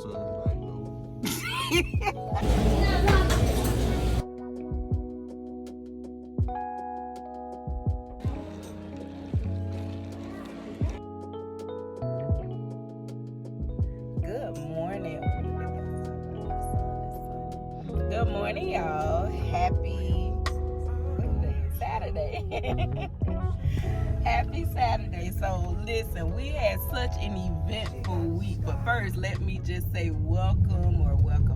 sun right now. Good morning. Good morning, y'all. Happy Saturday. Happy Saturday. So listen, we had such an eventful week, but first let me just say welcome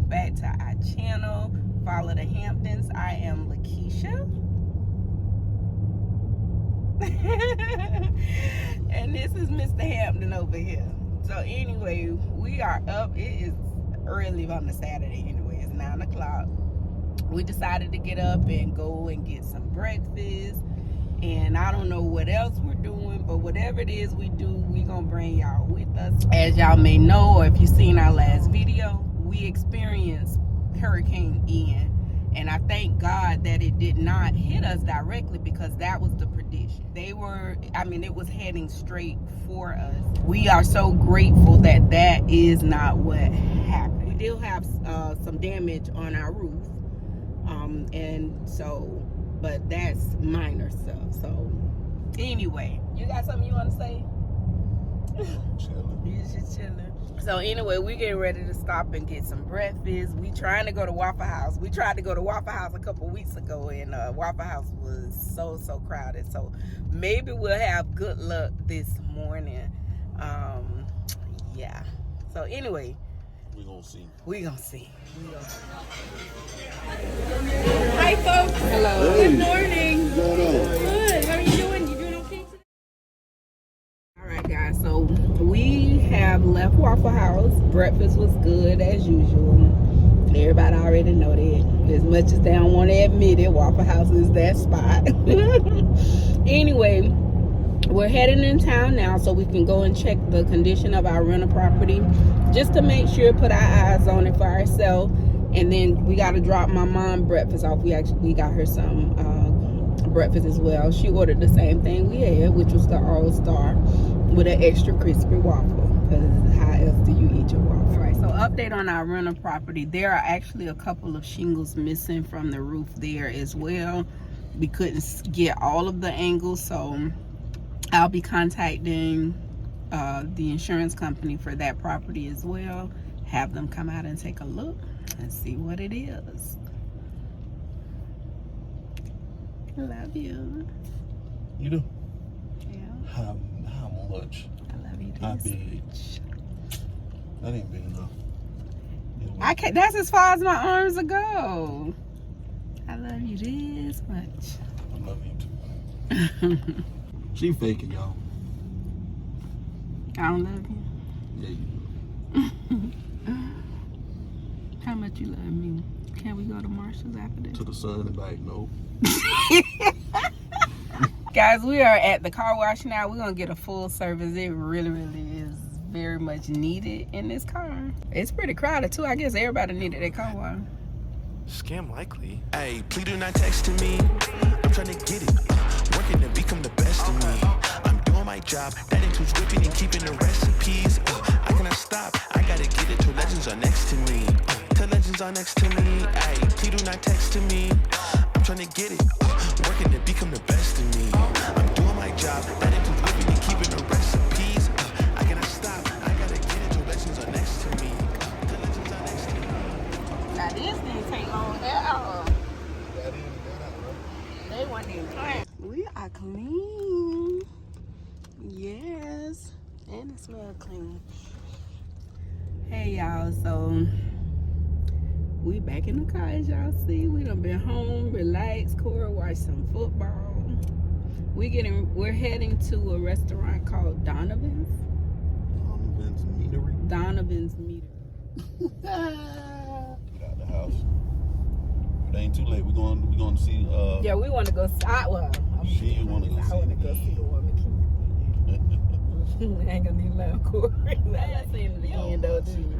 back to our channel. Follow the Hamptons. I am Lakeisha. And this is Mr. Hampton over here. So anyway, we are up. It is early on a Saturday anyway. It's 9 o'clock. We decided to get up and go and get some breakfast. And I don't know what else we're doing, but whatever it is we do, we're going to bring y'all with us. As y'all may know, or if you've seen our last video, we experienced Hurricane Ian. And I thank God that it did not hit us directly, because that was the prediction. It was heading straight for us. We are so grateful that that is not what happened. We still have some damage on our roof. But that's minor stuff. So anyway, you got something you want to say? Chilling. You just chilling. So anyway, we getting ready to stop and get some breakfast. We trying to go to Waffle House. We tried to go to Waffle House a couple weeks ago, and Waffle House was so crowded. So maybe we'll have good luck this morning. Yeah. So anyway, We gonna see. Hi, folks. Hello. Hey. Good morning. What's going on? Good. How are you doing? You doing okay today? All right, guys. So we have left Waffle House. Breakfast was good as usual. Everybody already know that. As much as they don't want to admit it, Waffle House is that spot. Anyway, we're heading in town now so we can go and check the condition of our rental property, just to make sure, put our eyes on it for ourselves. And then we got to drop my mom breakfast off. We got her some breakfast as well. She ordered the same thing we had, which was the All-Star with an extra crispy waffle, because how else do you eat your waffle? All right, so update on our rental property. There are actually a couple of shingles missing from the roof there as well. We couldn't get all of the angles, so I'll be contacting the insurance company for that property as well. Have them come out and take a look and see what it is. Love you. You do? Yeah, How much? I love you How this big? much. That ain't big enough. I can't. That's as far as my arms will go. I love you this much. I love you too. She faking, y'all. I don't love you. Yeah, you do. How much you love me? Can we go to Marshall's after this? To the sun and back, no. Guys, we are at the car wash now. We're gonna get a full service. It really is very much needed in this car. It's pretty crowded too. I guess everybody needed their car wash. Scam likely. Hey, please do not text to me. I'm trying to get it. Working to become the best of me. I'm doing my job. That includes whipping and keeping the recipes. I cannot stop. I gotta get it till legends are next to me. Till legends are next to me. Hey, please do not text to me. I'm trying to get it. Working to become the best of me. I'm doing my job. That includes whipping and keeping the recipes. I cannot stop. I gotta get it till legends are next to me. Till legends are next to me. Now this didn't take long at all. They weren't even playing. We are clean. Yes. And it smells clean. Hey y'all, so we back in the car, as y'all see. We done been home, relaxed, Cora watched some football. We're heading to a restaurant called Donovan's. Donovan's Meadery. Donovan's Meadery. Get out the house. It ain't too late. We're going to see. Yeah, we want to go. I want to go see the woman. I ain't gonna need loud Corey. I seen it again though, dude.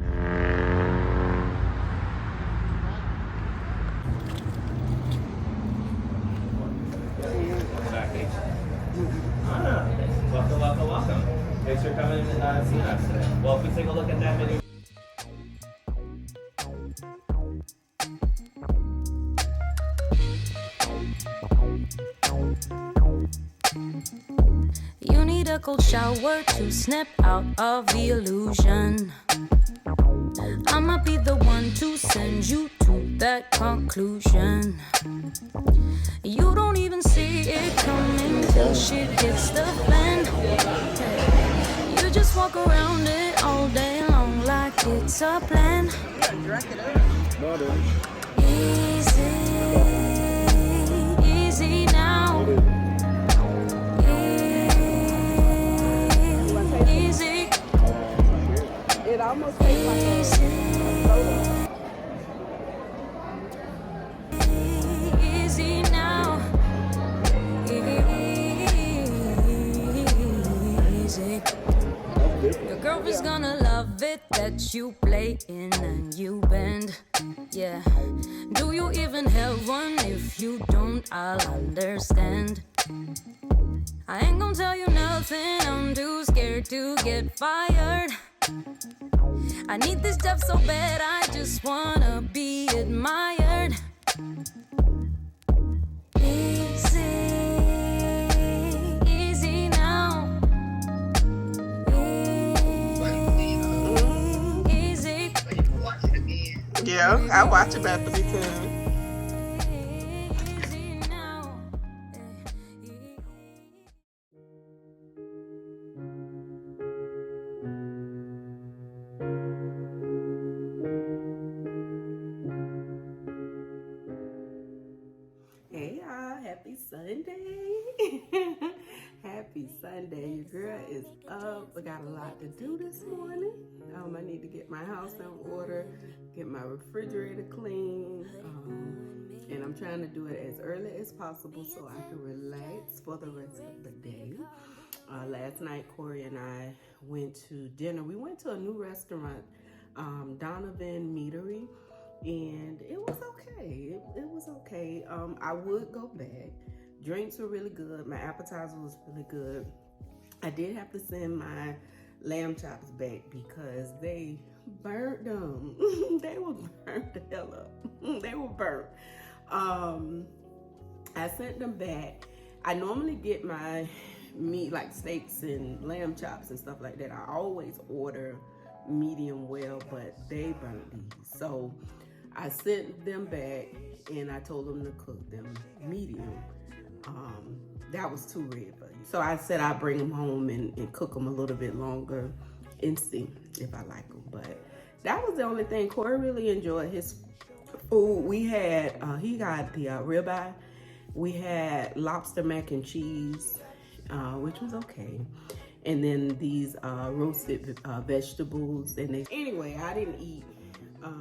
Welcome. Thanks for coming and seeing us today. Well, if we take a look at that video. cold shower to snap out of the illusion. I'ma be the one to send you to that conclusion. You don't even see it coming till shit hits the fan. You just walk around it all day long like it's a plan. Easy, easy now. Easy. It almost tastes like a soda. Easy now. Easy. Your girlfriend's gonna love it that you play in and you bend. Yeah. Do you even have one? If you don't, I'll understand. I ain't gonna tell you nothing, I'm too scared to get fired. I need this stuff so bad, I just wanna be admired. Easy, easy now. Easy. Yeah, I watch it back to be too. Easy now. Hey y'all, happy Sunday. Happy Sunday. Your girl is up. I got a lot to do this morning. I need to get my house in order, get my refrigerator clean, and I'm trying to do it as early as possible so I can relax for the rest of the day. Last night, Corey and I went to dinner. We went to a new restaurant, Donovan Meadery, and it was okay. It was okay. I would go back. Drinks were really good. My appetizer was really good. I did have to send my lamb chops back because they burnt them. They were burnt the hell up. They were burnt. I sent them back. I normally get my meat like steaks and lamb chops and stuff like that. I always order medium well, but they burnt these. So I sent them back and I told them to cook them medium. That was too red for you. So I said I'd bring them home and cook them a little bit longer and see if I like them. But that was the only thing. Corey really enjoyed his food. We had, he got the ribeye. We had lobster mac and cheese, which was okay. And then these roasted vegetables. And anyway, I didn't eat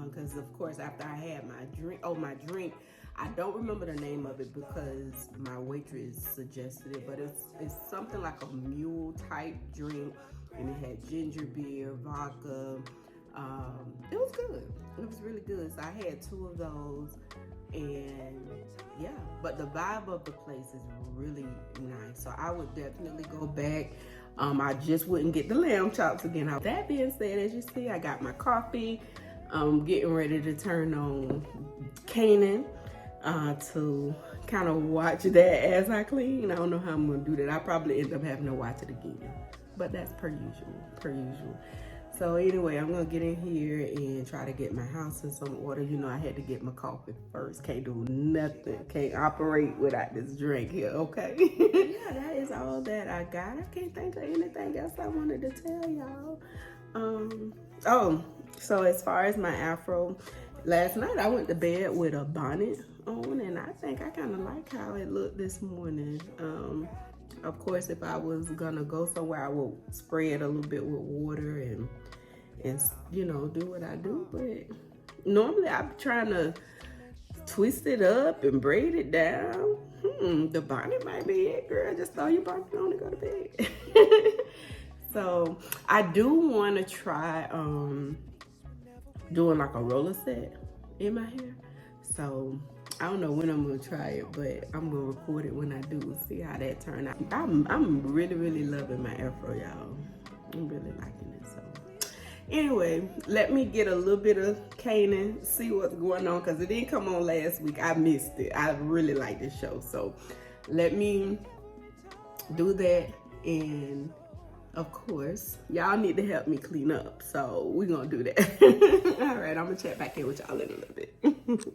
because of course after I had my drink, I don't remember the name of it because my waitress suggested it, but it's something like a mule type drink, and it had ginger beer, vodka. It was good. It was really good. So I had 2 of those, and yeah. But the vibe of the place is really nice, so I would definitely go back. I just wouldn't get the lamb chops again. That being said, as you see, I got my coffee. I'm getting ready to turn on Kanan. To kind of watch that as I clean. I don't know how I'm gonna do that. I probably end up having to watch it again, but that's per usual. So anyway, I'm gonna get in here and try to get my house in some order. You know, I had to get my coffee first. Can't do nothing. Can't operate without this drink here, okay? Yeah, that is all that I got. I can't think of anything else I wanted to tell y'all. Oh, so as far as my afro, last night I went to bed with a bonnet on, and I think I kind of like how it looked this morning. Of course, if I was gonna go somewhere, I would spray it a little bit with water and you know, do what I do. But normally I'm trying to twist it up and braid it down. The bonnet might be it, girl. Just throw your bonnet on and go to bed. So I do want to try doing like a roller set in my hair. So I don't know when I'm gonna try it, but I'm gonna record it when I do and see how that turned out. I'm really loving my afro, y'all. I'm really liking it. So anyway, let me get a little bit of Kanan, see what's going on, because it didn't come on last week. I missed it. I really like this show. So let me do that and of course, y'all need to help me clean up. So we're gonna do that. All right, I'm gonna check back in with y'all in a little bit.